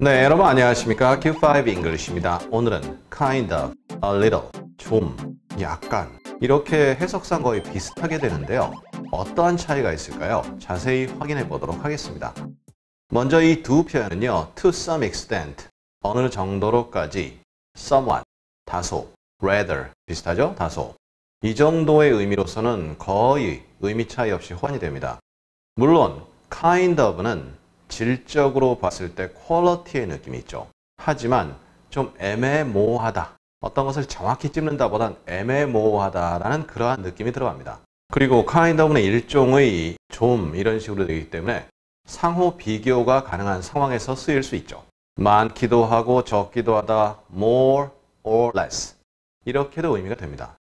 네, 여러분 안녕하십니까? Q5 English입니다. 오늘은 kind of, a little, 좀, 약간 이렇게 해석상 거의 비슷하게 되는데요. 어떠한 차이가 있을까요? 자세히 확인해 보도록 하겠습니다. 먼저 이 두 표현은요. to some extent, 어느 정도로까지, somewhat, 다소, rather, 비슷하죠? 다소. 이 정도의 의미로서는 거의 의미 차이 없이 호환이 됩니다. 물론 kind of는 질적으로 봤을 때 퀄리티의 느낌이 있죠. 하지만 좀 애매모호하다. 어떤 것을 정확히 찝는다보단 애매모호하다라는 그러한 느낌이 들어갑니다. 그리고 kind of는 일종의 좀 이런 식으로 되기 때문에 상호 비교가 가능한 상황에서 쓰일 수 있죠. 많기도 하고 적기도 하다, more or less. 이렇게도 의미가 됩니다.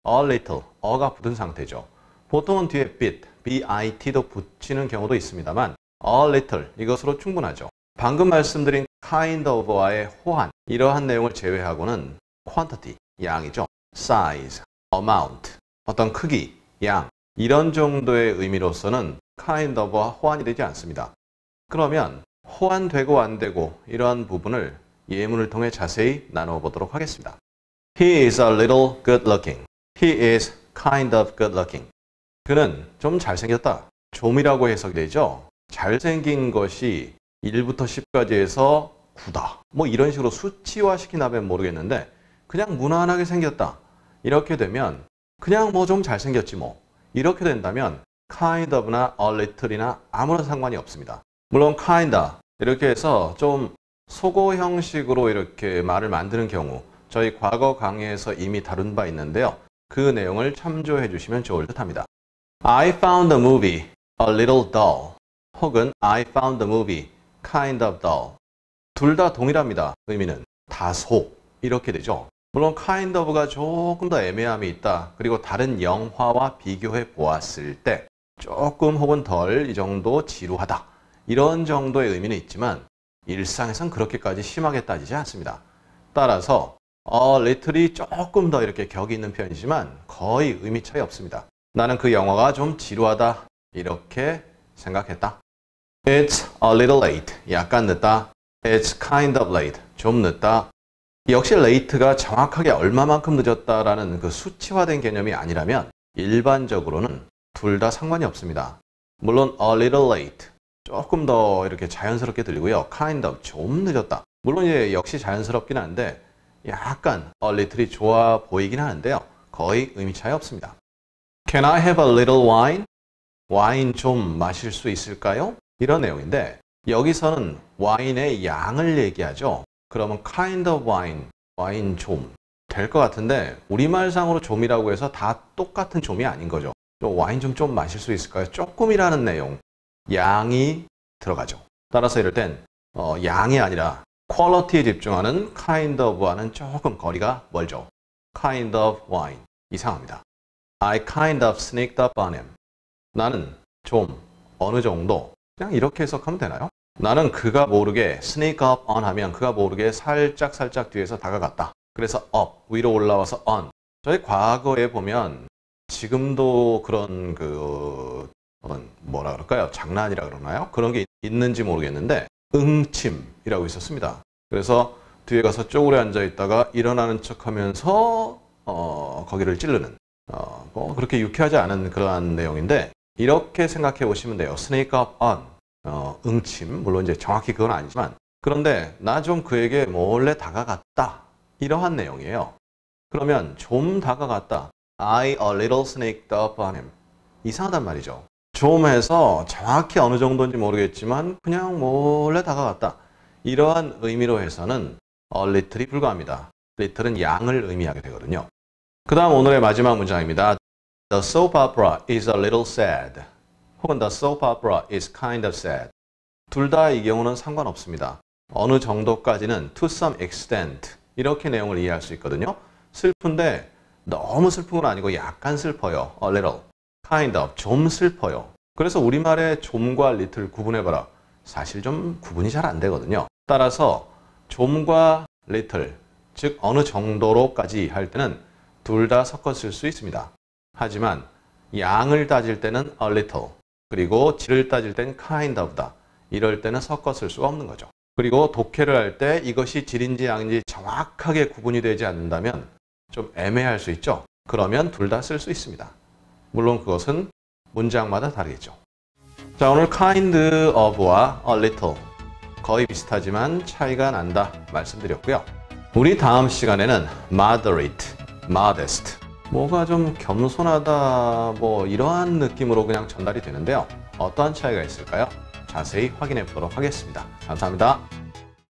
a little, 어가 붙은 상태죠. 보통은 뒤에 bit, bit도 붙이는 경우도 있습니다만 a little, 이것으로 충분하죠. 방금 말씀드린 kind of와의 호환, 이러한 내용을 제외하고는 quantity, 양이죠. size, amount, 어떤 크기, 양, 이런 정도의 의미로서는 kind of와 호환이 되지 않습니다. 그러면 호환되고 안 되고 이러한 부분을 예문을 통해 자세히 나눠보도록 하겠습니다. He is a little good looking. He is kind of good looking. 그는 좀 잘생겼다. 좀이라고 해석이 되죠. 잘생긴 것이 1부터 10까지 해서 9다. 뭐 이런 식으로 수치화 시킨다면 모르겠는데 그냥 무난하게 생겼다. 이렇게 되면 그냥 뭐 좀 잘생겼지 뭐. 이렇게 된다면 kind of나 a little이나 아무런 상관이 없습니다. 물론 kinda 이렇게 해서 좀 속어 형식으로 이렇게 말을 만드는 경우 저희 과거 강의에서 이미 다룬 바 있는데요. 그 내용을 참조해 주시면 좋을 듯 합니다. I found the movie a little dull. 혹은 I found the movie kind of dull. 둘 다 동일합니다. 의미는 다소 이렇게 되죠. 물론 kind of가 조금 더 애매함이 있다. 그리고 다른 영화와 비교해 보았을 때 조금 혹은 덜 이 정도 지루하다. 이런 정도의 의미는 있지만 일상에선 그렇게까지 심하게 따지지 않습니다. 따라서 a little이 조금 더 이렇게 격이 있는 편이지만 거의 의미 차이 없습니다. 나는 그 영화가 좀 지루하다. 이렇게 생각했다. It's a little late. 약간 늦다. It's kind of late. 좀 늦다. 역시 late가 정확하게 얼마만큼 늦었다라는 그 수치화된 개념이 아니라면 일반적으로는 둘 다 상관이 없습니다. 물론 a little late. 조금 더 이렇게 자연스럽게 들리고요. kind of 좀 늦었다. 물론 이제 역시 자연스럽긴 한데 약간 a little이 좋아 보이긴 하는데요. 거의 의미 차이 없습니다. Can I have a little wine? 와인 좀 마실 수 있을까요? 이런 내용인데 여기서는 와인의 양을 얘기하죠. 그러면 kind of wine, 와인 좀 될 것 같은데 우리말상으로 좀이라고 해서 다 똑같은 좀이 아닌 거죠. 와인 좀 마실 수 있을까요? 조금이라는 내용, 양이 들어가죠. 따라서 이럴 땐 양이 아니라 퀄리티에 집중하는 kind of와는 조금 거리가 멀죠. kind of wine, 이상합니다. I kind of sneaked up on him. 나는 좀 어느 정도 그냥 이렇게 해석하면 되나요? 나는 그가 모르게 sneak up on 하면 그가 모르게 살짝 뒤에서 다가갔다. 그래서 up, 위로 올라와서 on. 저희 과거에 보면 지금도 그런 뭐라 그럴까요? 장난이라 그러나요? 그런 게 있는지 모르겠는데 응침이라고 있었습니다. 그래서 뒤에 가서 쪼그려 앉아 있다가 일어나는 척하면서 거기를 찌르는 뭐 그렇게 유쾌하지 않은 그러한 내용인데 이렇게 생각해 보시면 돼요. sneak up on, 응침. 물론 이제 정확히 그건 아니지만 그런데 나 좀 그에게 몰래 다가갔다. 이러한 내용이에요. 그러면 좀 다가갔다. I a little sneaked up on him. 이상하단 말이죠. 좀 해서 정확히 어느 정도인지 모르겠지만 그냥 몰래 다가갔다. 이러한 의미로 해서는 a little이 불과합니다. little은 양을 의미하게 되거든요. 그 다음 오늘의 마지막 문장입니다. The soap opera is a little sad. 혹은 the soap opera is kind of sad. 둘 다 이 경우는 상관없습니다. 어느 정도까지는 to some extent 이렇게 내용을 이해할 수 있거든요. 슬픈데 너무 슬픈 건 아니고 약간 슬퍼요. a little. kind of. 좀 슬퍼요. 그래서 우리말에 좀과 little 구분해봐라. 사실 좀 구분이 잘 안 되거든요. 따라서 좀과 little, 즉 어느 정도로까지 할 때는 둘 다 섞어 쓸 수 있습니다. 하지만 양을 따질 때는 a little, 그리고 질을 따질 때는 kind of다. 이럴 때는 섞어 쓸 수가 없는 거죠. 그리고 독해를 할 때 이것이 질인지 양인지 정확하게 구분이 되지 않는다면 좀 애매할 수 있죠. 그러면 둘 다 쓸 수 있습니다. 물론 그것은 문장마다 다르겠죠. 자, 오늘 kind of와 a little 거의 비슷하지만 차이가 난다 말씀드렸고요. 우리 다음 시간에는 moderate, modest 뭐가 좀 겸손하다 뭐 이러한 느낌으로 그냥 전달이 되는데요. 어떠한 차이가 있을까요? 자세히 확인해 보도록 하겠습니다. 감사합니다.